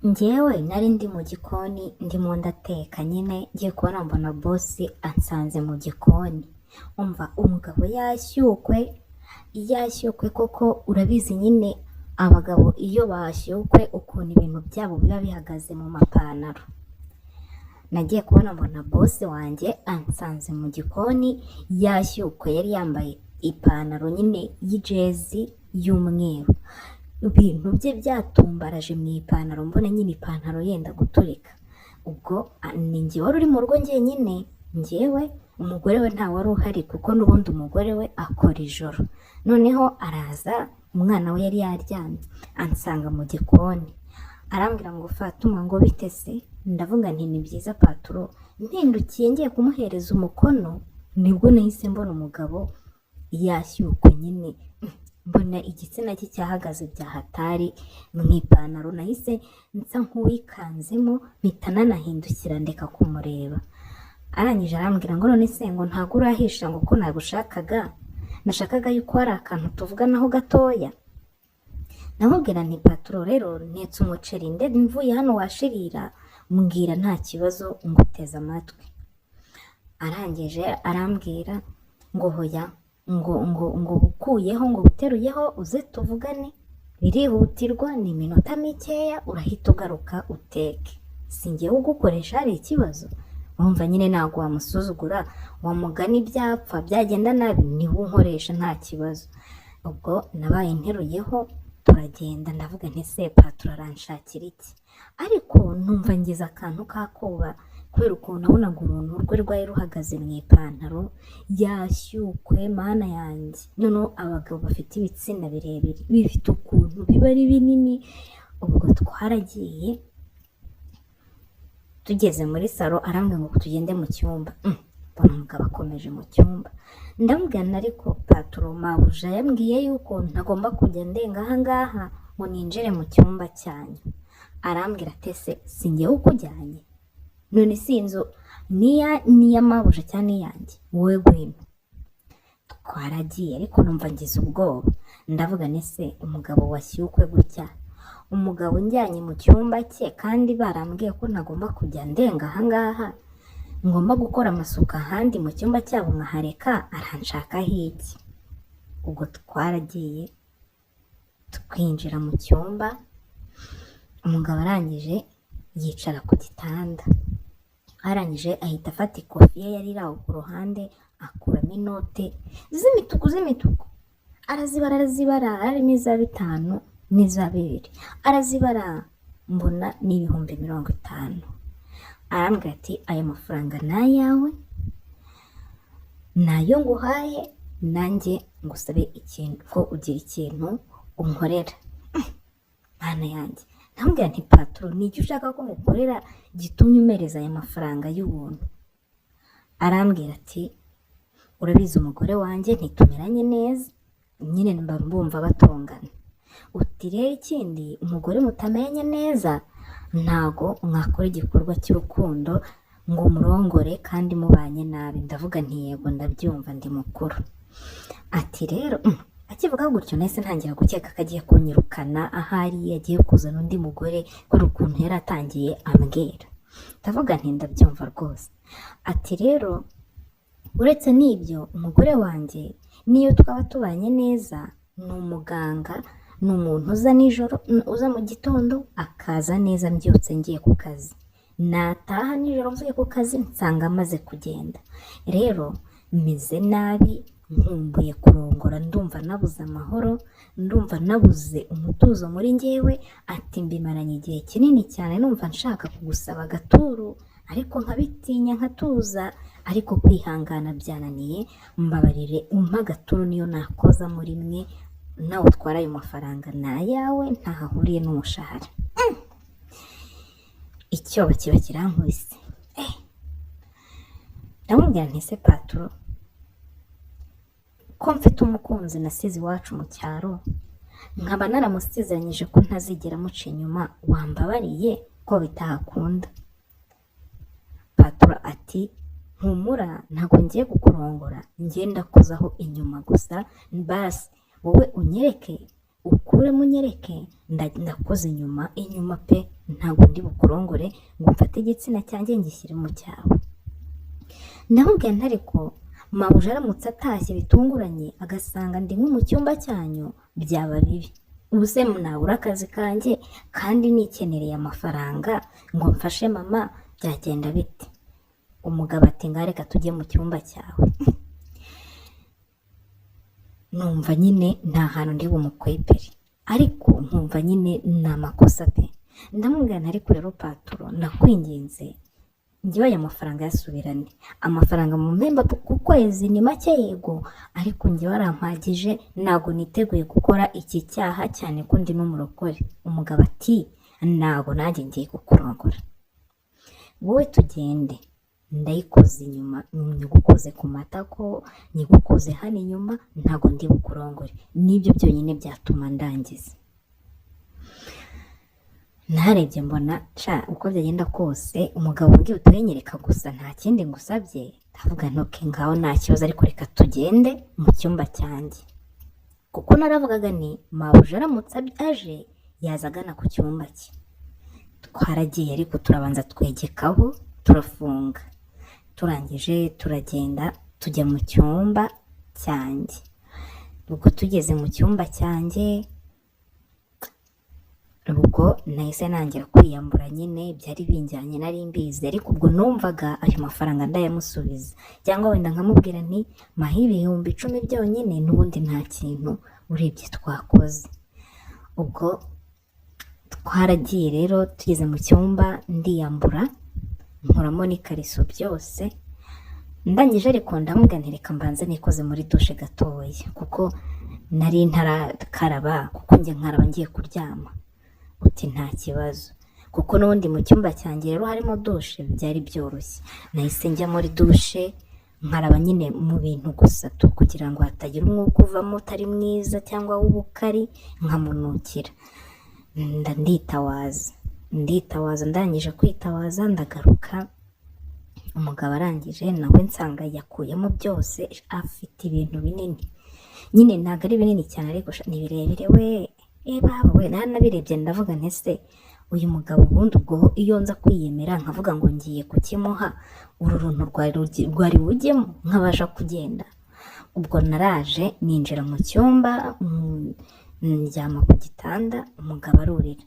Njyewe nari ndi mu gikoni ndimo ndateka nyine ngiye kubona mbona bosi ansanze mu gikoni. Umva umugabo yashyukwe koko urabizi nyine abagabo iyo bashyukwe ukuntu ibintu byabo biba bihagaze mu mapantaro. Nagiye kubona mbona bosi wanjye ansanze mu gikoni yashyukwe, yari yambaye ipantaro nyine y'ijezi y'umweru, ibintu bye byatumbaraje mu ipantaro, mbona nyine ipantaro yenda guturika. Ubwo ni njye wari uri mu rugo njyenyine, njyewe umugore we nta wari uhari kuko n'ubundi umugore we akora ijoro. Noneho araza, umwana we yari yaryamye, ansanga mu gikoni arambwira ngo Fatuma ngo bite se? Ndavuga nti ni byiza Paturo. Mpindukiye ngiye kumuhereza umukono nibwo nahise mbona umugabo yashyukwe nyine, mbona igitsina cye cyahagaze bya hatari mu ipantaro, nahise nsa nk'uwikanzemo mpita nanahindukira ndeka kumureba. Arangije arambwira ngo none se ngo ntabwo urahisha ngo ko nagushakaga, nashakaga yuko hari akantu tuvuganaho gatoya. Namubwira nti Paturo rero ntetse umuceri mvuye hano washirira, mbwira nta kibazo nguteze amatwi. Arangije arambwira ngo hoya ngo bukuyeho ngo buteruyeho uze tuvugane, birihutirwa ni iminota mikeya urahita ugaruka uteke, singiye ugukoresha hari ikibazo. Wumva nyine ntabwo wamusuzugura, wamugana ibyapfa byagenda nabi niwe unkoresha nta kibazo. Ubwo nabaye nteruyeho turagenda, ndavuga nti se Paturo aranshakira iki? Ariko numva ngize akantu kakoba kubera ukuntu nabonaga uruntu rwe rwari ruhagaze mu ipantaro yashyukwe. Mana yanjye, noneho abagabo bafite ibitsina birebire bifite ukuntu biba ari binini. Ubwo twaragiye, tugeze muri salo arambwira ngo tugende mu cyumba. Mbona umugabo akomeje mu cyumba, ndamubwira ariko Paturo mabuja yambwiye yuko ntagomba kujya ndenga aha ngaha ngo ninjire mu cyumba cyanyu. Arambwira ati se singiye ukujyanye? None si inzu niya mabuja cyane iyanjye, wowe gwino. Twaragiye ariko numva ngize ubwoba, ndavuga nese umugabo washyukwe gutya, umugabo njyanye mu cyumba cye kandi barambwiye ko ntagomba kujya ndenga aha ngaha, ngomba gukora amasuka ahandi mu cyumba cyabo nkahareka, aranshakaho iki? Ubwo twaragiye twinjira mu cyumba, umugabo arangije yicara ku gitanda, arangije ahita afata ikofi ye yari iraho ku ruhande akuramo inote z'imituku, arazibara, harimo iza 5 n'iza 2, arazibara mbona ni 50. Arambwira ati ayo mafaranga ni ayawe, nayo nguhaye, nanjye ngusabe ikintu ko ugira ikintu unkorera. Mana yanjye, ndamubwira nti Paturo ni iki ushaka ko ngukorera gitumye umereza aya mafaranga y'ubuntu? Arambwira ati urabizi umugore wanjye ntitumeranye neza, nyine mbumva batongana. Uti rero ikindi umugore mutamenye neza ntago mwakora igikorwa cy'urukundo ngo umurongore kandi mubanye nabi. Ndavuga nti yego ndabyumva ndi mukuru. Ati rero akivuga gutyo nahise ntangira gukeka ko agiye kunyirukana, ahari yagiye kuzana undi mugore kuri ukuntu yari atangiye ambwira. Ndavuga nti ndabyumva rwose. Ati rero uretse n'ibyo umugore wanjye niyo twaba tubanye neza ni umuganga, ni umuntu uza nijoro, uza mu gitondo akaza neza mbyutse ngiye ku kazi, nataha nijoro mvuye ku kazi nsanga amaze kugenda. Rero meze nabi, nkumbuye kurongora, ndumva nabuze amahoro, ndumva nabuze umutuzo muri njyewe. Ati mbimaranye igihe kinini cyane numva nshaka kugusaba agaturu ariko nkabitinya nkatuza, ariko kwihangana byananiye. Mbabarire umpa agaturu niyo nakoza muri mwe, nawe utwara ayo mafaranga ni ayawe, ntahahuriye n'umushahara. Icyoba kiba kirankubise. Ndamubwira nti se Paturo, ko mfite umukunzi nasize iwacu mu cyaro, nkaba naramusezeranyije ko ntazigera muca inyuma, wambabariye ko bitahakunda? Paturo ati humura ntabwo ngiye kukurongora, ngenda kuzaho inyuma gusa, basi wowe unyereke ukuremo unyereke ndakoze inyuma pe, ntabwo ndi bukurongore ngo mfate igitsina cyanjye ngishyire mu cyawe. Ndamubwira nti ariko mabuja aramutse atashye bitunguranye agasanga ndi nko mu cyumba cyanyu byaba bibi, ubu se nabura akazi kanjye kandi nikenereye amafaranga ngo mfashe mama, byagenda bite? Umugabo ati ngaho reka tujye mu cyumba cyawe. Numva nyine nta hantu ndi bumukwepere, ariko nkumva nyine ni amakosa pe. Ndamubwira nti ariko rero paturo, nakwinginze njyewe aya mafaranga yasubirane, amafaranga mu mpemba ku kwezi ni make yego, ariko njyewe arampagije, ntabwo niteguye gukora iki cyaha cyane ko ndi n'umurokore. Umugabo ati ntabwo nanjye ngiye kukurongora, wowe tugende, ndayikoze inyuma, nyigukoze ku matako, nyigukoze hano inyuma, ntabwo ndi bukurongore. Nibyo byonyine byatuma ndangiza. Narebye mbona uko byagenda kose umugabo ugiye utuyenyereka gusa nta kindi ngusabye, ndavuga ntoke ngaho nta kibazo, ariko reka tugende mu cyumba cyanjye, kuko naravugaga ni mabuja aramutse aje yaza agana ku cyumba cye. Twaragiye ariko turabanza twegekaho turafunga, turangije turagenda tujya mu cyumba cyanjye. Ubwo tugeze mu cyumba cyanjye, ubwo nahise nangira kwiyambura nyine, byari binjyanye nari mbizi, ariko ubwo numvaga ayo mafaranga ndayamusubiza, cyangwa wenda nkamubwira nti mahi ibihumbi 10 byonyine, n'ubundi nta kintu urebye twakoze. Ubwo twaragiye rero, tugeze mu cyumba ndiyambura, nkuramo n'ikariso byose, ndangije ariko ndamubwira nti reka mbanze nikoze muri dushe gatoya, kuko nari ntarakaraba, kuko njye nkaraba ngiye kuryama. Uti nta kibazo, kuko n'ubundi mu cyumba cyanjye rero harimo dushe, byari byoroshye. Nahise njya muri dushe nkaraba nyine mu bintu gusa kugira ngo hatagira umwuka uvamo utari mwiza cyangwa w'ubukari nkamunukira. Nditawaza, ndangije kwitawaza ndagaruka. Umugabo arangije nawe nsanga yakuyemo byose, afite ibintu binini, nyine ntabwo ari binini cyane ariko ni birebire we. Baba we, nabirebye ndavuga nti se uyu mugabo ubundi ubwo iyo nza kwiyemera nkavuga ngo ngiye kukimuha, uru runtu rwari bujyemo nkabasha kugenda. Ubwo naraje ninjira mu cyumba, ndyama ku gitanda, umugabo arurira.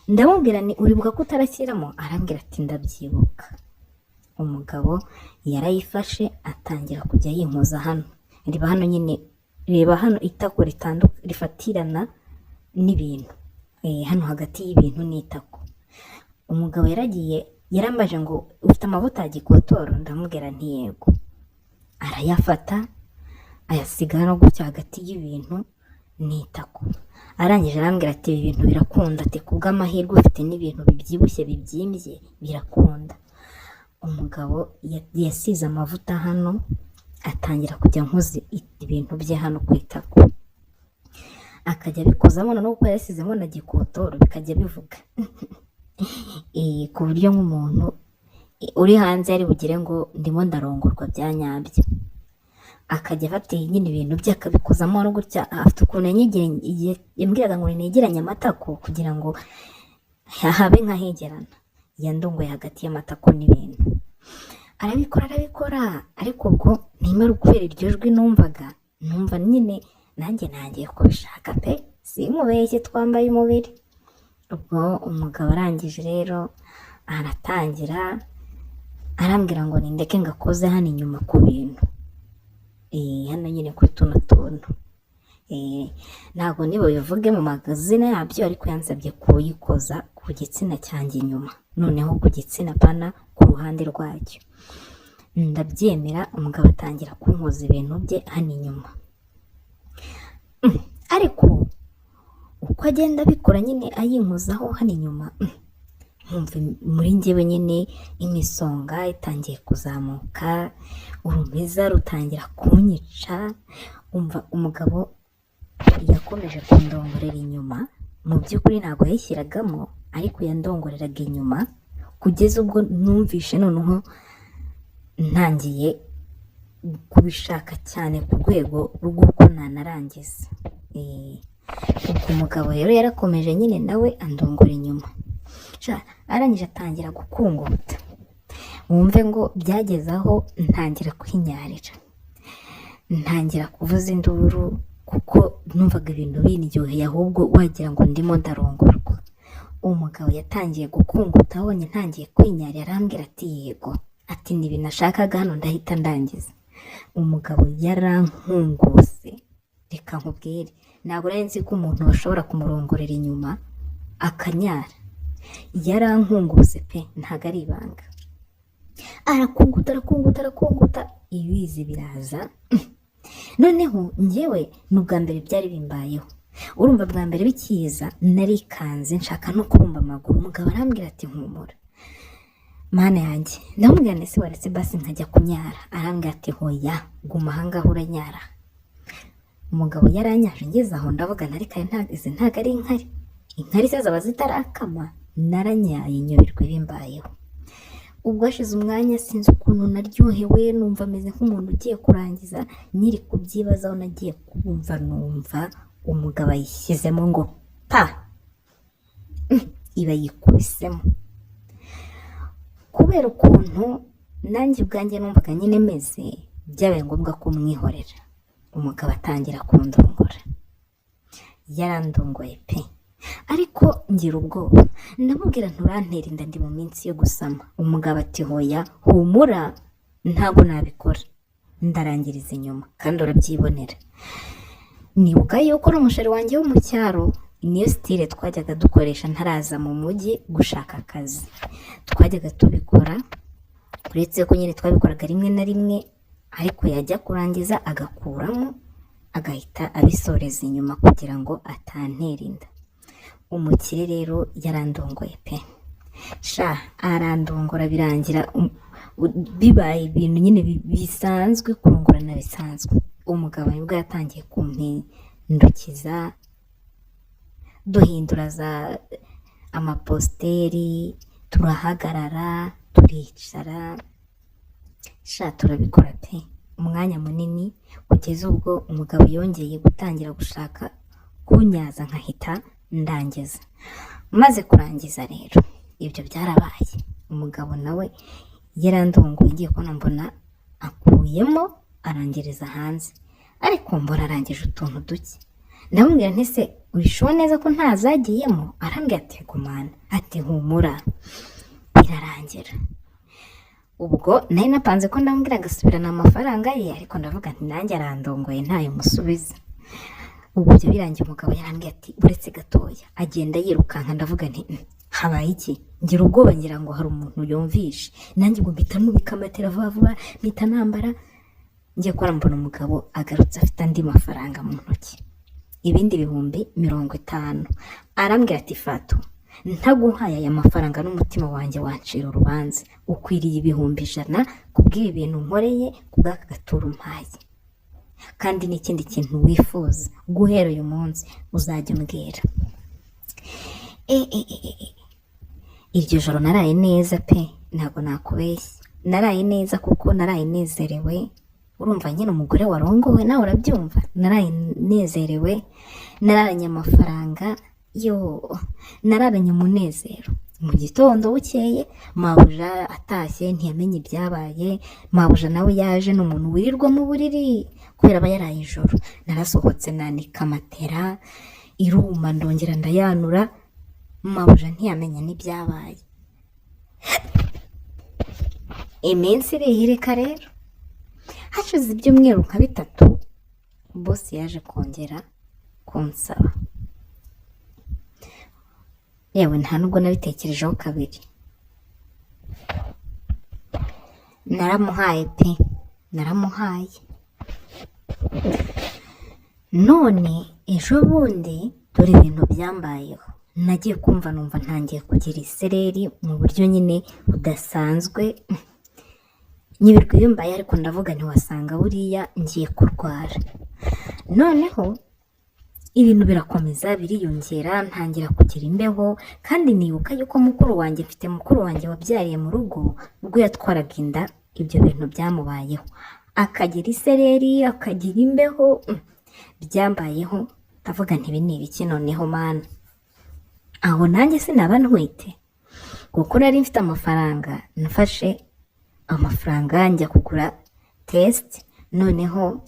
Ndamubwira ni uribuka ko utarakiramo? Arambwira ati ndabyibuka. Umugabo yarayifashe atangira kujya yinkoza hano, reba hano nyine, reba hano itako rifatirana n'ibintu, hano hagati y'ibintu n'itako. Umugabo yarambaje ngo ufite amavuta ya gikotoro? Ndamubwira nti yego. Arayafata ayasiga hano gutya hagati y'ibintu n'itako. Arangije arambwira ati ibi bintu birakunda, ati kubw'amahirwe ufite n'ibintu bibyibushye bibyimbye birakunda. Umugabo yasize amavuta hano, atangira kujya nkoze ibintu bye hano ku itako, akajya bikozamo, noneho kuko yasizemo na gikotoro bikajya bivuga ku buryo nk'umuntu uri hanze yari bugire ngo ndimo ndarongorwa bya nyabyo. Akajya afata nyine ibintu bye akabikozamo no gutya, afite ukuntu yambwiraga ngo negeranye amatako kugira ngo habe nkahegerana, yandongoye hagati y'amatako n'ibintu. Arabikora, ariko ubwo nimara ukubera iryo jwi numva nyine nanjye nangiye kubishaka pe, sinkubeshye twambaye umubiri. Ubwo umugabo arangije rero aratangira arambwira ngo nindeke ngakoze hano inyuma ku bintu, hano nyine kuri tuno tuntu. Ntabwo niba bivuge mu magazine yabyo, ariko yansabye kuyikoza ku gitsina cyanjye inyuma, noneho ku gitsina pana ku ruhande rwacyo. Ndabyemera, umugabo atangira kunkoza ibintu bye hano inyuma. Ariko uko agenda abikora nyine ayinkozaho hano inyuma, nkumva muri njyewe nyine imisonga itangiye kuzamuka, urumiza rutangira kunyica. Umva umugabo yakomeje kundongorera inyuma, mu by'ukuri ntabwo yayishyiragamo, ariko yandongoreraga inyuma kugeza ubwo numvishe noneho ntangiye kubishaka cyane ku rwego rw'uko nanarangiza. ubwo umugabo rero yarakomeje nyine nawe andongora inyuma, arangije atangira gukungota, wumve ngo byageze aho ntangira kwinyarira, ntangira kuvuza induru kuko numvaga ibintu bindyoheye ahubwo wagira ngo ndimo ndarongorwa. Umugabo yatangiye gukungota, abonye ntangiye kwinyarira arambwira ati yego, ati ni ibintu nashakaga hano ndahita ndangiza. Umugabo yarankunguse, reka nkubwire, ntabwo nari nzi ko umuntu bashobora kumurongorera inyuma akanyara. Yarankunguse pe, ntabwo ari ibanga. Arakunguta ibizi biraza. Noneho njyewe ni ubwa mbere byari bimbayeho, urumva bwa mbere bikiza narikanze nshaka no kurumba amaguru. Umugabo arambwira ati humura mana yanjye, ndamubwira nti waretse basi nkajya kunyara. Arambwira ati hoya guma ahangaha uranyara. Umugabo yaranyaje, ngeze aho ndavuga nari kare ntago ari inkari se zaba zitarakama. Naranyaye nyoberwa ibimbayeho. Ubwo hashize umwanya sinzi ukuntu naryohewe, numva ameze nk'umuntu ugiye kurangiza, nyiri kubyibazaho nagiye kumva numva umugabo ayishyizemo ngo pa, iba yikubisemo. Kubera ukuntu nanjye ubwanjye numvaga nyine meze, byabaye ngombwa ko mwihorera. Umugabo atangira kundongora, yarandongoye pe, ariko ngira ubwoba. Ndamubwira nturantera inda, ndi mu minsi yo gusama. Umugabo ati hoya humura ntabwo nabikora, ndarangiriza inyuma kandi urabyibonera. Nibuka yuko ari umusheri wanjye wo mu cyaro, niyo style twajyaga dukoresha ntaraza mu mujyi gushaka akazi. Twajyaga tubikora, uretse ko nyine twabikoraga rimwe na rimwe, ariko yajya kurangiza agakuramo agahita abisoreza inyuma kugira ngo atantera inda. Umukire rero yarandongoye pe, arandongora birangira bibaye ibintu nyine bisanzwe, kurongorana bisanzwe. Umugabo nibwo yatangiye kumpindukiza, duhindura za amaposteri, turahagarara, turicara, turabikora pe umwanya munini, kugeza ubwo umugabo yongeye gutangira gushaka kunyaza nkahita ndangiza. Maze kurangiza rero ibyo byarabaye, umugabo nawe yarandongoye, ngiye kubona mbona akuyemo arangiriza hanze, ariko mbona arangije utuntu duke. Ndamubwira nti se urishuwa neza ko ntazagiyemo? Arambwira ati gumana, ati humura birarangira. Ubwo nari napanze ko ndamubwira agasubirana amafaranga ye, ariko ndavuga nti nanjye arandongoye ntayo musubiza. Ubwo byo birangiye umugabo yarambwiye ati uretse gatoya, agenda yirukanka. Ndavuga nti habaye iki? Ngira ubwoba, ngira ngo hari umuntu yumvishe. Nanjye ngo mpita mubika amatera vuba mpita nambara. Ngiye kubona mbona umugabo agarutse afite andi mafaranga mu ntoki, ibindi 50. Arambwira ati Fatu, ntaguhaye aya mafaranga n'umutima wanjye wancira urubanza, ukwiriye 100,000 kubw'ibi bintu nkoreye, kubw'aka gaturo mpaye. Kandi n'ikindi kintu wifuza guhera uyu munsi uzajya umbwira. Iryo joro naraye neza pe, ntabwo nakubeshya, naraye neza kuko naraye nezerewe. Urumva nyine umugore warongowe, nawe urabyumva. Naraye nezerewe, nararanye amafaranga, nararanye umunezero. Mu gitondo bukeye mabuja atashye ntiyamenye ibyabaye. Mabuja nawe yaje n'umuntu wirirwa mu buriri kubera aba yaraye ijoro. Narasohotse nanika amatera, iruma ndongera ndayanura. Mabuja ntiyamenye n'ibyabaye. Iminsi irihirika rero, hashize ibyumweru nka 3, boss yaje kongera kunsaba. Yewe nta nubwo nabitekerejeho kabiri, naramuhaye pe, naramuhaye. None ejo bundi dore ibintu byambayeho, nagiye kumva numva ntangiye kugira isereri mu buryo nyine budasanzwe. Nyibirwa yumbaye, ariko ndavuga ntiwasanga buriya ngiye kurwara. Noneho ibintu birakomeza biriyongera, ntangira kugira imbeho. Kandi nibuka yuko mukuru wanjye, mfite mukuru wanjye wabyariye mu rugo, ubwo yatwaraga inda ibyo bintu byamubayeho, akagira isereri, akagira imbeho, byambayeho ndavuga nti ibi ni ibiki noneho mana, aho nanjye sinaba ntwite, kuko nari mfite amafaranga, nafashe amafaranga njya kugura test, noneho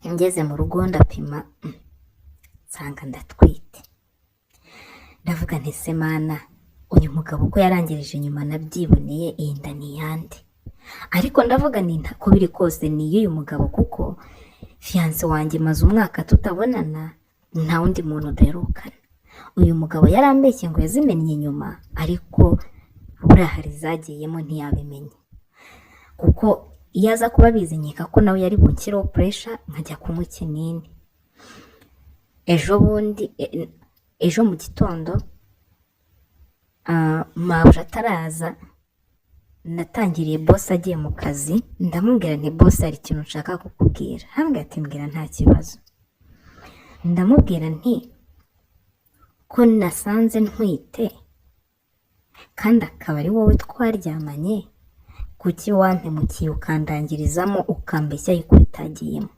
ngeze mu rugo ndapima nsanga ndatwite. Ndavuga nti se mana, uyu mugabo uko yarangirije nyuma nabyiboneye, iyi nda ni iyande. Ariko ndavuga ni ntako biri kose ni y'uyu mugabo, kuko fiance wanjye maze umwaka tutabonana, nta wundi muntu duherukana. Uyu mugabo yarambeshye ngo yazimennye inyuma, ariko buriya hari zagiyemo ntiyabimenya, kuko iyo aza kuba abizi nkeka ko nawe yari bunshyireho pressure nkajya kunywa ikinini. Ejo mu gitondo mabuja ataraza, natangiriye boss agiye mu kazi, ndamubwira nti boss hari ikintu nshaka kukubwira. Hambwira ati mbwira nta kibazo. Ndamubwira nti ko nasanze ntwite kandi akaba ari wowe twaryamanye, kuki wampemukiye ukandangirizamo ukambeshya yuko bitagiyemo?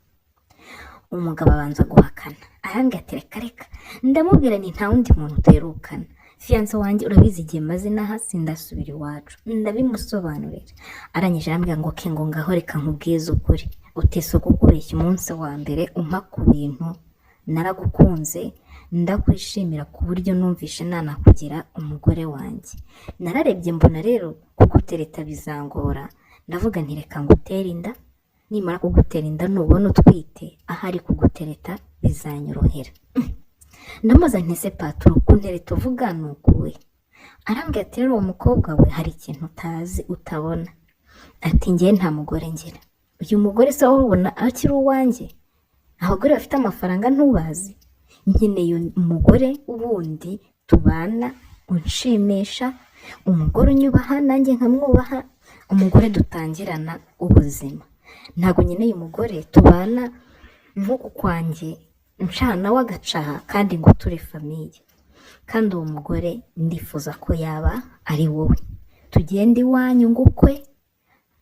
Umugabo abanza guhakana, arambwira ati reka reka. Ndamubwira nti nta wundi muntu duherukana, fiance wanjye urabizi igihe maze naha sindasubira iwacu. Ndabimusobanurira, arangije arambwira ngo ke ngo ngaho reka nkubwize ukuri, utese kukubeshya umunsi wa mbere umpa ku bintu naragukunze ndakwishimira ku buryo numvishe nanakugira umugore wanjye. Nararebye mbona rero kugutereta bizangora, ndavuga nti reka ngutere inda, nimara kugutera inda nubona utwite ahari kugutereta bizanyorohera. Ndamubaza nti se patro kuntereta uvuga nukuwe? Arambwira ati rero uwo mukobwa we hari ikintu utazi utabona, ati njye nta mugore ngira. Uyu mugore se urubona akiri uwanjye? Abagore bafite amafaranga ntubazi? Nkeneye umugore wundi tubana unshimisha, umugore unyubaha nanjye nkamwubaha, umugore dutangirana ubuzima. Ntabwo nkeneye umugore tubana nk'uku kwanjye ncana w'agacaha kandi ngo turi famiye. Kandi uwo mugore ndifuza ko yaba ari wowe, tugende iwanyu ngukwe,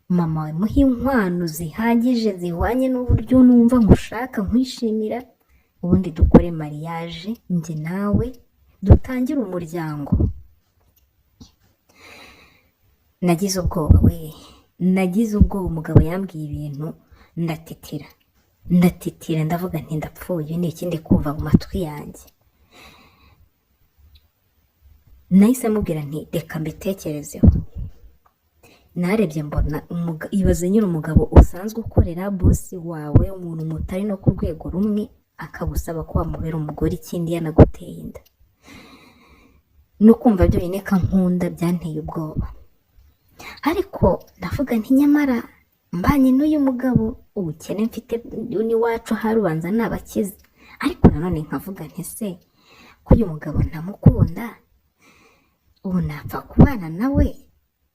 mama we muhe inkwano zihagije zihwanye n'uburyo numva ngushaka nkwishimira, ubundi dukore mariage njye nawe dutangire umuryango. Nagize ubwoba we, nagize ubwoba. Umugabo yambwiye ibintu ndatitira, ndavuga nti ndapfuye, ni ikindi kumva mu matwi yanjye. Nahise mubwira nti reka mbitekerezeho. Narebye mbona ibaze nyine umugabo usanzwe ukorera boss wawe, umuntu mutari no ku rwego rumwe, akagusaba ko wamubera umugore, ikindi yanaguteye inda. No kumva byo nyine kankunda byanteye ubwoba. Ariko ndavuga nti nyamara mbanye n'uyu mugabo, ubukene mfite ni wacu harubanza nabakize. Ariko nanone nkavuga nti se ko uyu mugabo ntamukunda, ubu napfa kubana nawe,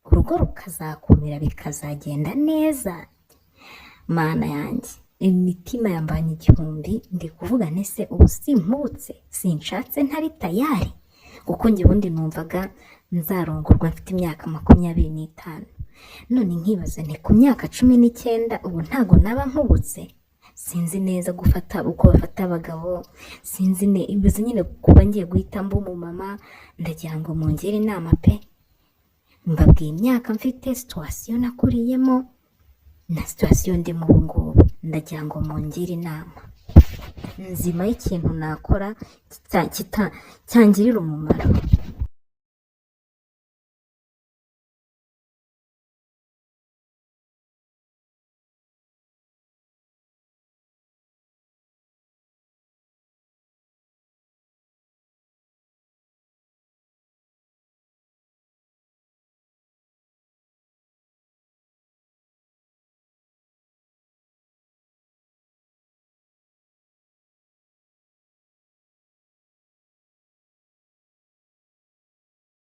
urugo rukazakumira bikazagenda neza? Mana yanjye, imitima yambanye igihumbi, ndi kuvuga nti se ubu simputse, sinshatse ntari tayari, kuko njye ubundi numvaga nzarongorwa mfite imyaka 25. None nkibaza nti ku myaka 19 ubu ntago naba nkubutse? Sinzi neza gufata uko bafata abagabo, sinzi ibibazo nyine kuba ngiye guhita mba umumama. Ndagira ngo mungire inama pe, mbabwiye imyaka mfite, situation nakuriyemo na situation ndi mu ngubu. Ndagira ngo mungire inama nzima y'ikintu nakora cyangirira umumaro.